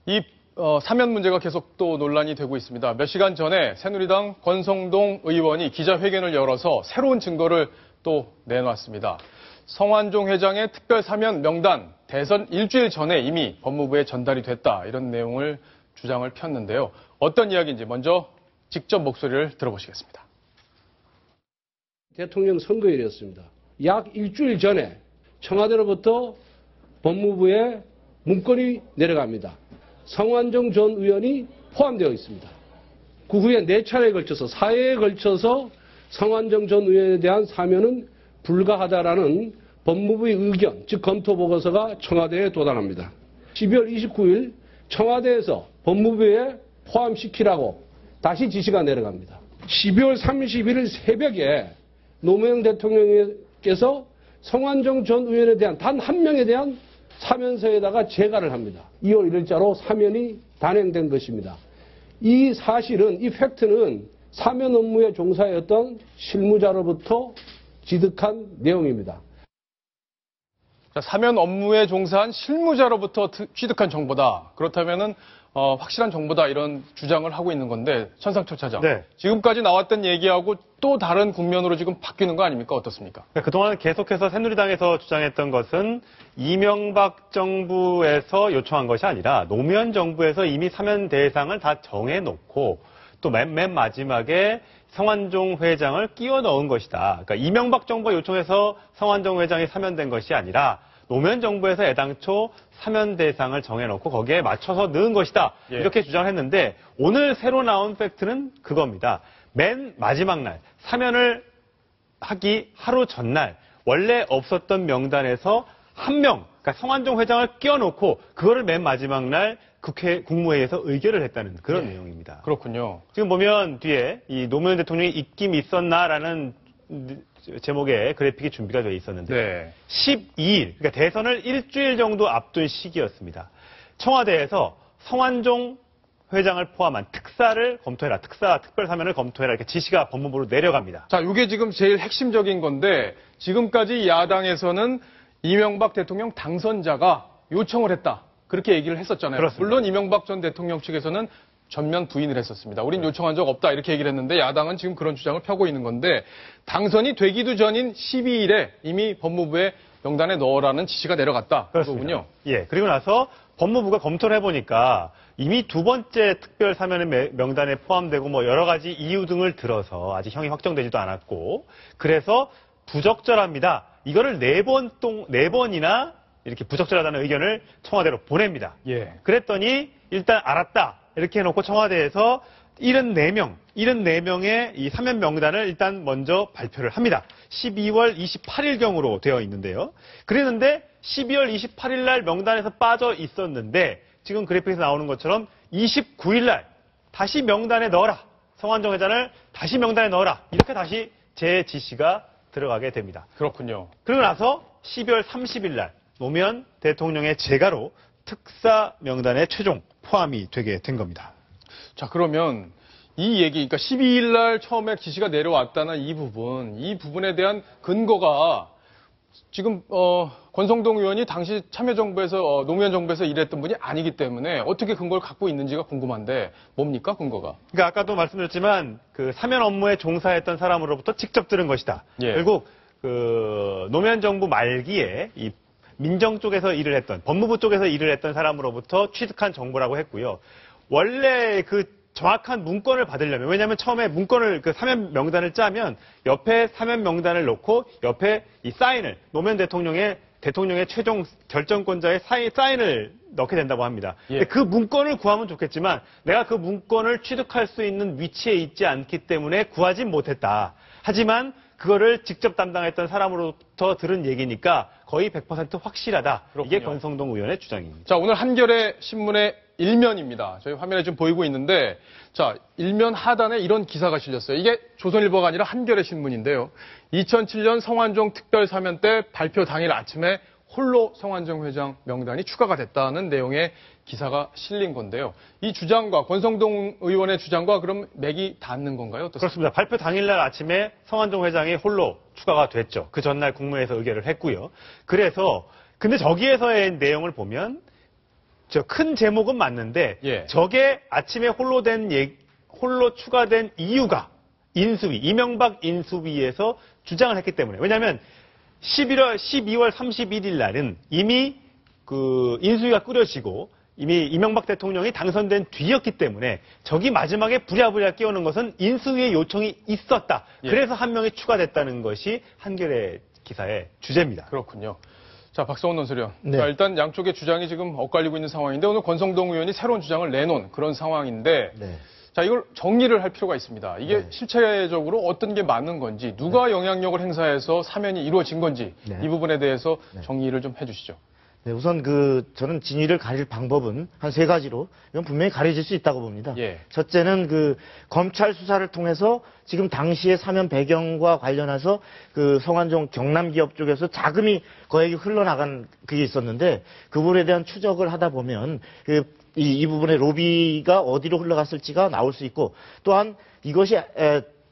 이 사면 문제가 계속 또 논란이 되고 있습니다. 몇 시간 전에 새누리당 권성동 의원이 기자회견을 열어서 새로운 증거를 또 내놨습니다. 성완종 회장의 특별 사면 명단 대선 일주일 전에 이미 법무부에 전달이 됐다, 이런 내용을 주장을 폈는데요. 어떤 이야기인지 먼저 직접 목소리를 들어보시겠습니다. 대통령 선거일이었습니다. 약 일주일 전에 청와대로부터 법무부에 문건이 내려갑니다. 성완종 전 의원이 포함되어 있습니다. 그 후에 4차례에 걸쳐서, 4회에 걸쳐서 성완종 전 의원에 대한 사면은 불가하다라는 법무부의 의견, 즉 검토 보고서가 청와대에 도달합니다. 12월 29일 청와대에서 법무부에 포함시키라고 다시 지시가 내려갑니다. 12월 31일 새벽에 노무현 대통령께서 성완종 전 의원에 대한 단 한 명에 대한 사면서에다가 재가를 합니다. 2월 1일자로 사면이 단행된 것입니다. 이 사실은, 이 팩트는 사면 업무에 종사했던 실무자로부터 취득한 내용입니다. 사면 업무에 종사한 실무자로부터 취득한 정보다. 그렇다면은 확실한 정보다, 이런 주장을 하고 있는 건데, 천상철 차장. 네. 지금까지 나왔던 얘기하고 또 다른 국면으로 지금 바뀌는 거 아닙니까? 어떻습니까? 그동안 계속해서 새누리당에서 주장했던 것은 이명박 정부에서 요청한 것이 아니라 노무현 정부에서 이미 사면 대상을 다 정해놓고 또 맨 마지막에 성완종 회장을 끼워 넣은 것이다. 그러니까 이명박 정부가 요청해서 성완종 회장이 사면된 것이 아니라 노무현 정부에서 애당초 사면 대상을 정해놓고 거기에 맞춰서 넣은 것이다. 예. 이렇게 주장을 했는데 오늘 새로 나온 팩트는 그겁니다. 맨 마지막 날, 사면을 하기 하루 전날 원래 없었던 명단에서 한 명, 그러니까 성완종 회장을 끼워놓고 그거를 맨 마지막 날 국무회의에서 의결을 했다는 그런 내용입니다. 그렇군요. 지금 보면 뒤에 이 노무현 대통령이 입김 있었나라는 제목의 그래픽이 준비가 되어 있었는데 네. 12일, 그러니까 대선을 일주일 정도 앞둔 시기였습니다. 청와대에서 성완종 회장을 포함한 특사를 검토해라, 특별 사면을 검토해라, 이렇게 지시가 법무부로 내려갑니다. 자, 이게 지금 제일 핵심적인 건데, 지금까지 야당에서는 이명박 대통령 당선자가 요청을 했다, 그렇게 얘기를 했었잖아요. 그렇습니다. 물론 이명박 전 대통령 측에서는 전면 부인을 했었습니다. 우린 요청한 적 없다, 이렇게 얘기를 했는데, 야당은 지금 그런 주장을 펴고 있는 건데, 당선이 되기도 전인 12일에 이미 법무부에 명단에 넣으라는 지시가 내려갔다. 그거군요. 예. 그리고 나서 법무부가 검토를 해보니까 이미 두 번째 특별 사면의 명단에 포함되고 뭐 여러 가지 이유 등을 들어서 아직 형이 확정되지도 않았고, 그래서 부적절합니다. 이거를 네 번이나 이렇게 부적절하다는 의견을 청와대로 보냅니다. 예. 그랬더니 일단 알았다, 이렇게 해놓고 청와대에서 74명의 이 사면 명단을 일단 먼저 발표를 합니다. 12월 28일경으로 되어 있는데요. 그랬는데 12월 28일 날 명단에서 빠져 있었는데 지금 그래픽에서 나오는 것처럼 29일 날 다시 명단에 넣어라, 성완종 회장을 다시 명단에 넣어라, 이렇게 다시 재지시가 들어가게 됩니다. 그렇군요. 그러고 나서 12월 30일 날 노무현 대통령의 재가로 특사 명단에 최종 포함이 되게 된 겁니다. 자, 그러면 이 얘기, 그러니까 12일 날 처음에 지시가 내려왔다는 이 부분에 대한 근거가 지금 권성동 의원이 당시 참여정부에서 노무현 정부에서 일했던 분이 아니기 때문에 어떻게 근거를 갖고 있는지가 궁금한데, 뭡니까 근거가? 그러니까 아까도 말씀드렸지만 그 사면 업무에 종사했던 사람으로부터 직접 들은 것이다. 예. 결국 그 노무현 정부 말기에 이 민정 쪽에서 일을 했던, 법무부 쪽에서 일을 했던 사람으로부터 취득한 정보라고 했고요. 원래 그 정확한 문건을 받으려면, 왜냐하면 처음에 문건을, 그 사면 명단을 짜면 옆에 사면 명단을 놓고 옆에 이 사인을, 노무현 대통령의 최종 결정권자의 사인을 넣게 된다고 합니다. 예. 근데 그 문건을 구하면 좋겠지만 내가 그 문건을 취득할 수 있는 위치에 있지 않기 때문에 구하진 못했다. 하지만 그거를 직접 담당했던 사람으로부터 들은 얘기니까 거의 100% 확실하다. 그렇군요. 이게 권성동 의원의 주장입니다. 자, 오늘 한겨레 신문의 일면입니다. 저희 화면에 좀 보이고 있는데, 자, 일면 하단에 이런 기사가 실렸어요. 이게 조선일보가 아니라 한겨레 신문인데요. 2007년 성완종 특별사면 때 발표 당일 아침에 홀로 성완종 회장 명단이 추가가 됐다는 내용의 기사가 실린 건데요. 이 주장과 권성동 의원의 주장과 그럼 맥이 닿는 건가요? 어떻습니까? 그렇습니다. 발표 당일날 아침에 성완종 회장이 홀로 추가가 됐죠. 그 전날 국무회에서 의결을 했고요. 그래서 근데 저기에서의 내용을 보면 저 큰 제목은 맞는데 예. 저게 아침에 홀로 추가된 이유가 인수위, 이명박 인수위에서 주장을 했기 때문에. 왜냐하면 12월 31일 날은 이미 그 인수위가 꾸려지고 이미 이명박 대통령이 당선된 뒤였기 때문에 저기 마지막에 부랴부랴 끼우는 것은 인수위의 요청이 있었다. 예. 그래서 한 명이 추가됐다는 것이 한겨레 기사의 주제입니다. 그렇군요. 자, 박성훈 논설위원. 네. 자, 일단 양쪽의 주장이 지금 엇갈리고 있는 상황인데 오늘 권성동 의원이 새로운 주장을 내놓은 그런 상황인데 네. 자, 이걸 정리를 할 필요가 있습니다. 이게 네. 실체적으로 어떤 게 맞는 건지, 누가 영향력을 행사해서 사면이 이루어진 건지 네. 이 부분에 대해서 네. 정리를 좀 해주시죠. 네, 우선 저는 진위를 가릴 방법은 한 세 가지로 이건 분명히 가려질 수 있다고 봅니다. 예. 첫째는 검찰 수사를 통해서 지금 당시의 사면 배경과 관련해서 성완종 경남기업 쪽에서 자금이 거액이 흘러나간 그게 있었는데 그 부분에 대한 추적을 하다 보면 이 부분의 로비가 어디로 흘러갔을지가 나올 수 있고 또한 이것이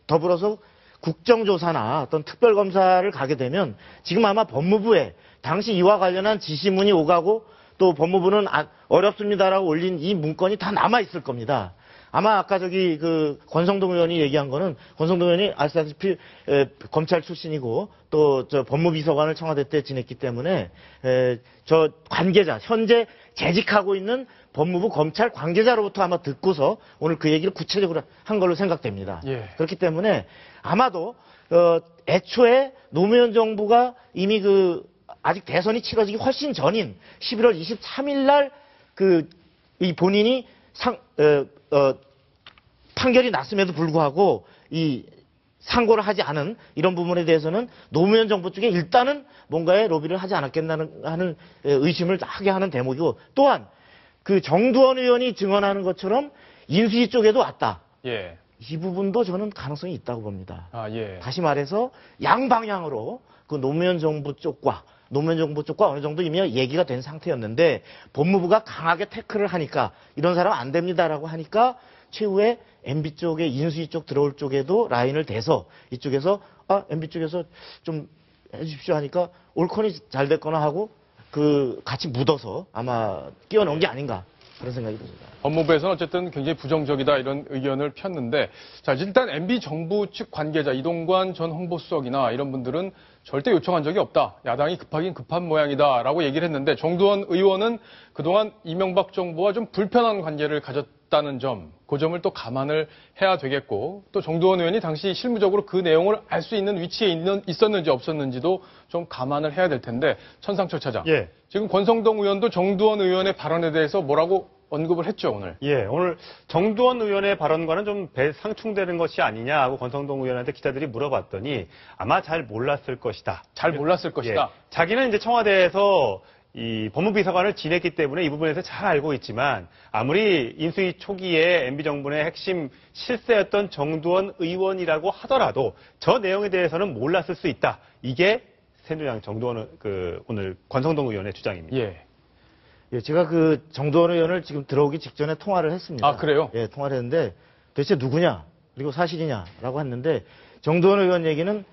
더불어서 국정조사나 어떤 특별검사를 가게 되면 지금 아마 법무부에 당시 이와 관련한 지시문이 오가고 또 법무부는 어렵습니다라고 올린 이 문건이 다 남아있을 겁니다. 아마 아까 권성동 의원이 얘기한 거는 권성동 의원이 아시다시피 검찰 출신이고 또 법무비서관을 청와대 때 지냈기 때문에 저 관계자, 현재 재직하고 있는 법무부 검찰 관계자로부터 아마 듣고서 오늘 그 얘기를 구체적으로 한 걸로 생각됩니다. 예. 그렇기 때문에 아마도 애초에 노무현 정부가 이미 아직 대선이 치러지기 훨씬 전인 11월 23일 날 이 본인이 판결이 났음에도 불구하고 이 상고를 하지 않은 이런 부분에 대해서는 노무현 정부 쪽에 일단은 뭔가의 로비를 하지 않았겠나는 하는 의심을 하게 하는 대목이고 또한 정두원 의원이 증언하는 것처럼 인수위 쪽에도 왔다. 예. 이 부분도 저는 가능성이 있다고 봅니다. 아, 예. 다시 말해서 양방향으로 노무현 정부 쪽과 어느 정도 이미 얘기가 된 상태였는데 법무부가 강하게 태클을 하니까 이런 사람 안 됩니다라고 하니까 최후에 MB 쪽에 인수위 쪽 들어올 쪽에도 라인을 대서 이쪽에서 MB 쪽에서 좀 해주십시오 하니까 옳거니 잘 됐거나 하고 같이 묻어서 아마 끼워넣은 게 아닌가 그런 생각이 듭니다. 법무부에서는 어쨌든 굉장히 부정적이다 이런 의견을 폈는데 자 일단 MB 정부 측 관계자 이동관 전 홍보수석이나 이런 분들은 절대 요청한 적이 없다. 야당이 급하긴 급한 모양이다라고 얘기를 했는데 정두원 의원은 그동안 이명박 정부와 좀 불편한 관계를 가졌다는 점, 그 점을 또 감안을 해야 되겠고 또 정두원 의원이 당시 실무적으로 그 내용을 알 수 있는 위치에 있었는지 없었는지도 좀 감안을 해야 될 텐데 천상철 차장. 예. 지금 권성동 의원도 정두원 의원의 발언에 대해서 뭐라고 언급을 했죠, 오늘. 예, 오늘 정두원 의원의 발언과는 좀 상충되는 것이 아니냐 하고 권성동 의원한테 기자들이 물어봤더니 아마 잘 몰랐을 것이다. 잘 몰랐을 것이다. 예, 자기는 이제 청와대에서 이 법무비서관을 지냈기 때문에 이 부분에서 잘 알고 있지만 아무리 인수위 초기에 MB정부의 핵심 실세였던 정두원 의원이라고 하더라도 저 내용에 대해서는 몰랐을 수 있다. 이게 새누리당 정두원 오늘 권성동 의원의 주장입니다. 예. 예, 제가 정두원 의원을 지금 들어오기 직전에 통화를 했습니다. 아, 그래요? 예, 통화를 했는데 도대체 누구냐? 그리고 사실이냐라고 했는데 정두원 의원 얘기는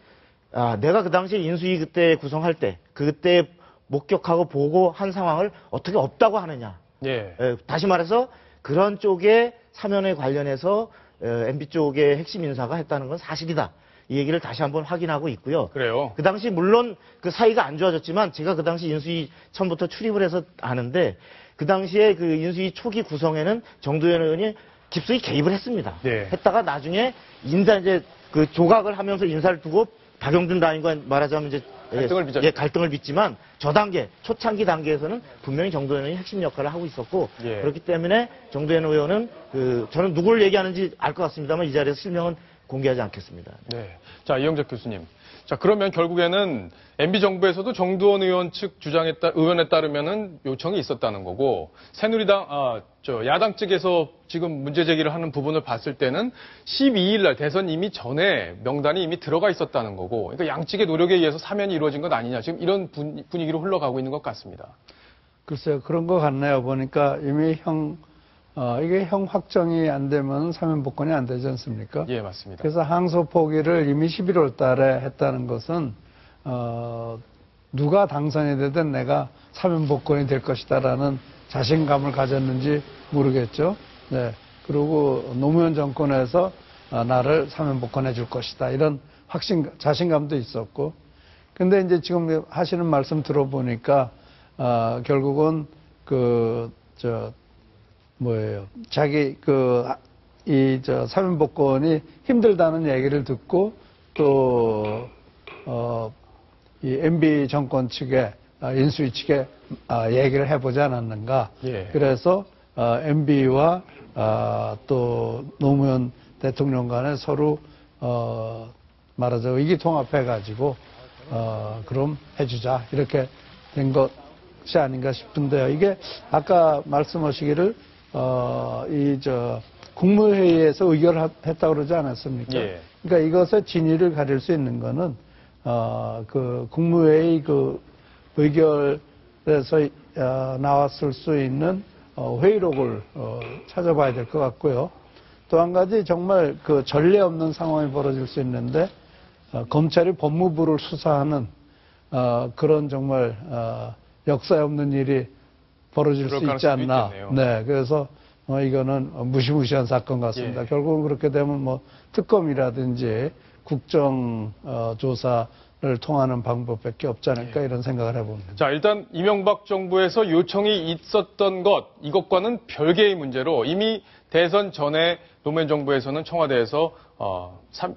내가 그 당시에 인수위 그때 구성할 때 그때 목격하고 보고 한 상황을 어떻게 없다고 하느냐. 예. 예, 다시 말해서 그런 쪽에 사면에 관련해서 MB 쪽의 핵심 인사가 했다는 건 사실이다. 이 얘기를 다시 한번 확인하고 있고요. 그래요. 그 당시 물론 그 사이가 안 좋아졌지만 제가 그 당시 인수위 처음부터 출입을 해서 아는데 그 당시에 인수위 초기 구성에는 정두원 의원이 깊숙이 개입을 했습니다. 네. 했다가 나중에 조각을 하면서 인사를 두고 박영준 라인과 말하자면 갈등을 빚었죠. 예, 갈등을 빚지만 저 단계 초창기 단계에서는 분명히 정두원 의원이 핵심 역할을 하고 있었고 예. 그렇기 때문에 정두원 의원은 저는 누구를 얘기하는지 알 것 같습니다만 이 자리에서 실명은 공개하지 않겠습니다. 네. 자, 이영재 교수님. 자, 그러면 결국에는 MB정부에서도 정두원 의원 측 의원에 따르면은 요청이 있었다는 거고, 새누리당, 야당 측에서 지금 문제 제기를 하는 부분을 봤을 때는 12일 날 대선 이미 전에 명단이 이미 들어가 있었다는 거고, 그러니까 양측의 노력에 의해서 사면이 이루어진 것 아니냐. 지금 이런 분위기로 흘러가고 있는 것 같습니다. 글쎄요, 그런 것 같네요. 보니까 이미 이게 형 확정이 안 되면 사면 복권이 안 되지 않습니까? 예, 맞습니다. 그래서 항소 포기를 이미 11월 달에 했다는 것은, 누가 당선이 되든 내가 사면 복권이 될 것이다라는 자신감을 가졌는지 모르겠죠. 네. 그리고 노무현 정권에서 나를 사면 복권해 줄 것이다. 이런 자신감도 있었고. 근데 이제 지금 하시는 말씀 들어보니까, 결국은 사면 복권이 힘들다는 얘기를 듣고 또, 이 MB 정권 측에, 인수위 측에 얘기를 해보지 않았는가. 예. 그래서 MB와 또 노무현 대통령 간에 서로 말하자면 의기통합해가지고 그럼 해주자 이렇게 된 것이 아닌가 싶은데요. 이게 아까 말씀하시기를 국무회의에서 의결했다고 그러지 않았습니까? 예. 그러니까 이것의 진위를 가릴 수 있는 거는 그 국무회의 그 의결에서 나왔을 수 있는 회의록을 찾아봐야 될 것 같고요. 또 한 가지 정말 그 전례 없는 상황이 벌어질 수 있는데 검찰이 법무부를 수사하는 그런 정말 역사에 없는 일이 벌어질 수 있지 않나. 있겠네요. 네, 그래서 이거는 무시무시한 사건 같습니다. 예. 결국은 그렇게 되면 뭐 특검이라든지 국정조사를 통하는 방법밖에 없지 않을까 이런 생각을 해봅니다. 자, 일단 이명박 정부에서 요청이 있었던 이것과는 별개의 문제로 이미 대선 전에 노무현 정부에서는 청와대에서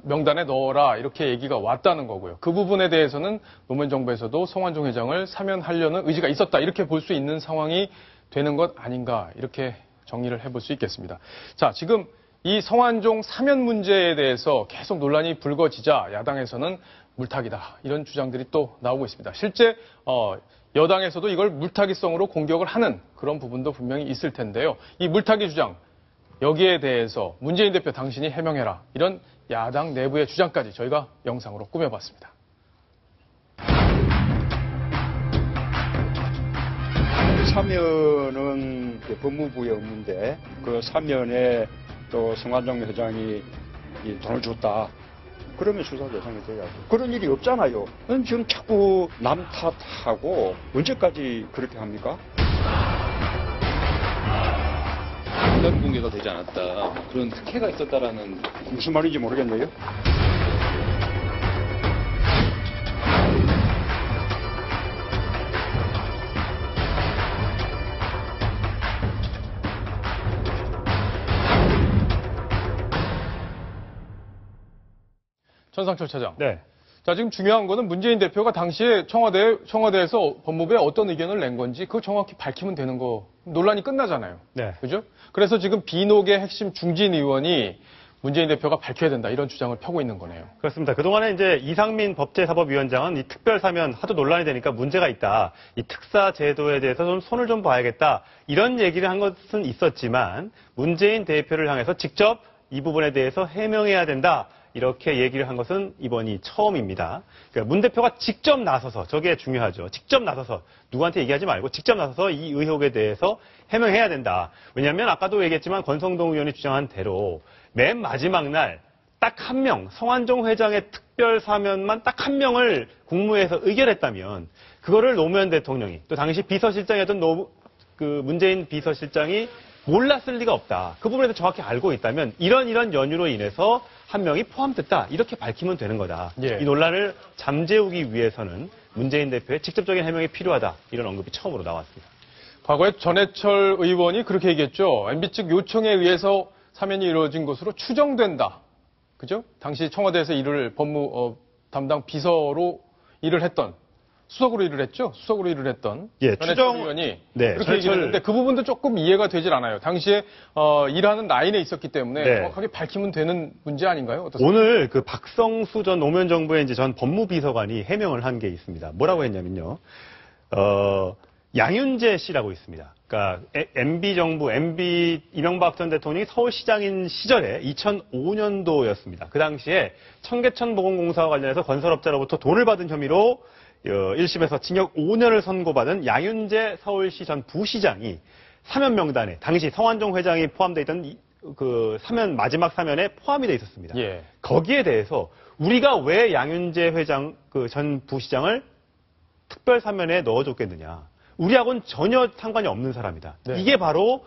명단에 넣어라 이렇게 얘기가 왔다는 거고요. 그 부분에 대해서는 노무현 정부에서도 성완종 회장을 사면하려는 의지가 있었다 이렇게 볼 수 있는 상황이 되는 것 아닌가 이렇게 정리를 해볼 수 있겠습니다. 자, 지금 이 성완종 사면 문제에 대해서 계속 논란이 불거지자 야당에서는 물타기다 이런 주장들이 또 나오고 있습니다. 실제 여당에서도 이걸 물타기성으로 공격을 하는 그런 부분도 분명히 있을 텐데요. 이 물타기 주장 여기에 대해서 문재인 대표 당신이 해명해라 이런 야당 내부의 주장까지 저희가 영상으로 꾸며봤습니다. 사면은 법무부의 업무인데 그 사면에 또 성완종 회장이 이 돈을 줬다. 그러면 수사 대상이 돼야죠. 그런 일이 없잖아요. 지금 자꾸 남 탓하고 언제까지 그렇게 합니까? 명단 공개가 되지 않았다. 그런 특혜가 있었다라는. 무슨 말인지 모르겠네요. 전상철 차장. 네. 자, 지금 중요한 거는 문재인 대표가 당시에 청와대에서 법무부에 어떤 의견을 낸 건지 그거 정확히 밝히면 되는 거 논란이 끝나잖아요. 네. 그죠? 그래서 지금 비녹의 핵심 중진 의원이 문재인 대표가 밝혀야 된다 이런 주장을 펴고 있는 거네요. 그렇습니다. 그동안에 이제 이상민 법제사법위원장은 이 특별 사면 하도 논란이 되니까 문제가 있다. 이 특사 제도에 대해서 좀 손을 좀 봐야겠다. 이런 얘기를 한 것은 있었지만 문재인 대표를 향해서 직접 이 부분에 대해서 해명해야 된다. 이렇게 얘기를 한 것은 이번이 처음입니다. 그러니까 문 대표가 직접 나서서, 저게 중요하죠. 직접 나서서, 누구한테 얘기하지 말고 직접 나서서 이 의혹에 대해서 해명해야 된다. 왜냐하면 아까도 얘기했지만 권성동 의원이 주장한 대로 맨 마지막 날 딱 한 명, 성완종 회장의 특별 사면만 딱 한 명을 국무회에서 의결했다면 그거를 노무현 대통령이 또 당시 비서실장이었던 문재인 비서실장이 몰랐을 리가 없다. 그 부분에서 정확히 알고 있다면 이런 연유로 인해서 한 명이 포함됐다. 이렇게 밝히면 되는 거다. 예. 이 논란을 잠재우기 위해서는 문재인 대표의 직접적인 해명이 필요하다. 이런 언급이 처음으로 나왔습니다. 과거에 전해철 의원이 그렇게 얘기했죠. MB 측 요청에 의해서 사면이 이루어진 것으로 추정된다. 그죠? 당시 청와대에서 담당 비서로 일을 했던 수석으로 일을 했죠. 수석으로 일을 했던 예, 전해철 의원이 네, 그렇게 얘기를 했는데 그 부분도 조금 이해가 되질 않아요. 당시에 일하는 라인에 있었기 때문에 네. 정확하게 밝히면 되는 문제 아닌가요? 어떻습니까? 오늘 그 박성수 전 노무현 정부의 이제 전 법무비서관이 해명을 한 게 있습니다. 뭐라고 했냐면요. 양윤재 씨라고 있습니다. 그러니까 MB 정부, 이명박 전 대통령이 서울시장인 시절에 2005년도였습니다. 그 당시에 청계천보건공사와 관련해서 건설업자로부터 돈을 받은 혐의로 1심에서 징역 5년을 선고받은 양윤재 서울시 전 부시장이 사면 명단에 당시 성완종 회장이 포함되어 있던 그 마지막 사면에 포함이 되어 있었습니다. 예. 거기에 대해서 우리가 왜 양윤재 회장 전 부시장을 특별 사면에 넣어줬겠느냐. 우리하고는 전혀 상관이 없는 사람이다. 네. 이게 바로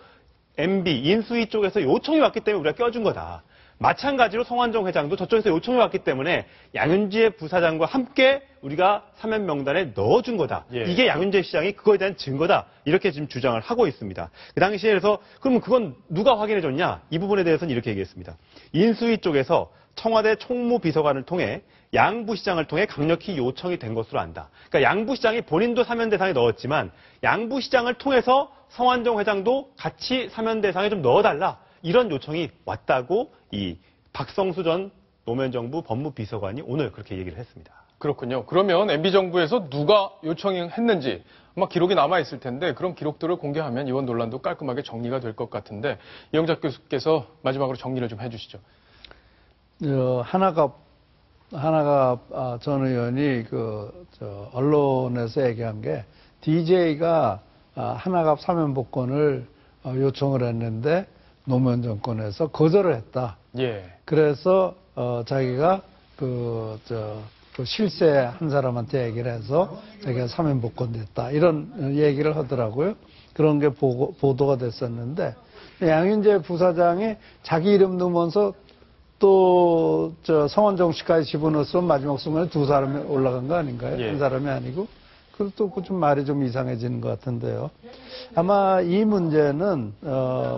MB, 인수위 쪽에서 요청이 왔기 때문에 우리가 껴준 거다. 마찬가지로 성완종 회장도 저쪽에서 요청이 왔기 때문에 양윤재 부사장과 함께 우리가 사면 명단에 넣어준 거다. 예. 이게 양윤재 시장이 그거에 대한 증거다. 이렇게 지금 주장을 하고 있습니다. 그 당시에 그래서 그러면 그건 누가 확인해줬냐? 이 부분에 대해서는 이렇게 얘기했습니다. 인수위 쪽에서 청와대 총무비서관을 통해 양 부시장을 통해 강력히 요청이 된 것으로 안다. 그러니까 양 부시장이 본인도 사면 대상에 넣었지만 양 부시장을 통해서 성완종 회장도 같이 사면 대상에 좀 넣어달라. 이런 요청이 왔다고 이 박성수 전 노무현 정부 법무비서관이 오늘 그렇게 얘기를 했습니다. 그렇군요. 그러면 MB정부에서 누가 요청했는지 아마 기록이 남아있을 텐데 그런 기록들을 공개하면 이번 논란도 깔끔하게 정리가 될 것 같은데 이영작 교수께서 마지막으로 정리를 좀 해주시죠. 하나갑 전 의원이 언론에서 얘기한 게 DJ가 하나갑 사면 복권을 요청을 했는데 노무현 정권에서 거절을 했다. 예. 그래서 자기가 실세 한 사람한테 얘기를 해서 자기가 사면 복권됐다. 이런 얘기를 하더라고요. 그런 게 보도가 됐었는데 양윤재 부사장이 자기 이름 넣으면서 또 성완종 씨까지 집어넣었으면 마지막 순간에 두 사람이 올라간 거 아닌가요? 예. 한 사람이 아니고. 그것도 좀 말이 좀 이상해지는 것 같은데요. 아마 이 문제는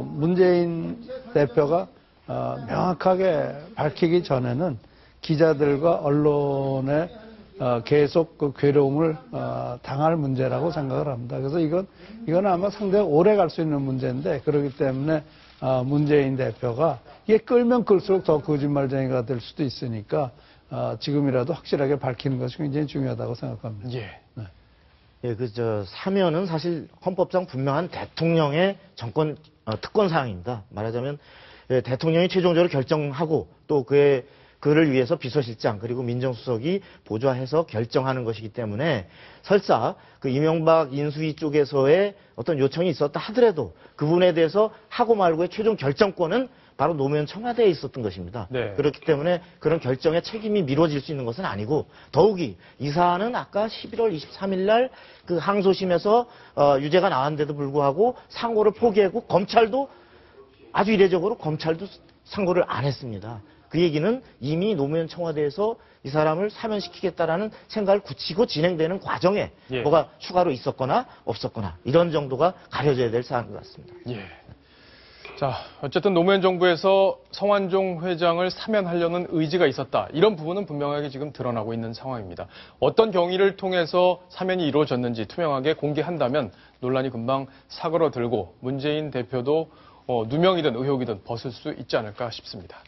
문재인 대표가 명확하게 밝히기 전에는 기자들과 언론에 계속 그 괴로움을 당할 문제라고 생각을 합니다. 그래서 이건 아마 상당히 오래 갈 수 있는 문제인데 그렇기 때문에 문재인 대표가 이게 끌면 끌수록 더 거짓말쟁이가 될 수도 있으니까 지금이라도 확실하게 밝히는 것이 굉장히 중요하다고 생각합니다. 예. 네. 예, 사면은 사실 헌법상 분명한 대통령의 정권, 특권 사항입니다. 말하자면, 예, 대통령이 최종적으로 결정하고 또 그를 위해서 비서실장 그리고 민정수석이 보좌해서 결정하는 것이기 때문에 설사 그 이명박 인수위 쪽에서의 어떤 요청이 있었다 하더라도 그분에 대해서 하고 말고의 최종 결정권은 바로 노무현 청와대에 있었던 것입니다. 네. 그렇기 때문에 그런 결정의 책임이 미뤄질 수 있는 것은 아니고 더욱이 이 사안은 아까 11월 23일 날 그 항소심에서 유죄가 나왔는데도 불구하고 상고를 포기하고 검찰도 아주 이례적으로 검찰도 상고를 안 했습니다. 그 얘기는 이미 노무현 청와대에서 이 사람을 사면시키겠다라는 생각을 굳히고 진행되는 과정에 예. 뭐가 추가로 있었거나 없었거나 이런 정도가 가려져야 될 사안인 것 같습니다. 예. 자, 어쨌든 노무현 정부에서 성완종 회장을 사면하려는 의지가 있었다. 이런 부분은 분명하게 지금 드러나고 있는 상황입니다. 어떤 경위를 통해서 사면이 이루어졌는지 투명하게 공개한다면 논란이 금방 사그러들고 문재인 대표도 누명이든 의혹이든 벗을 수 있지 않을까 싶습니다.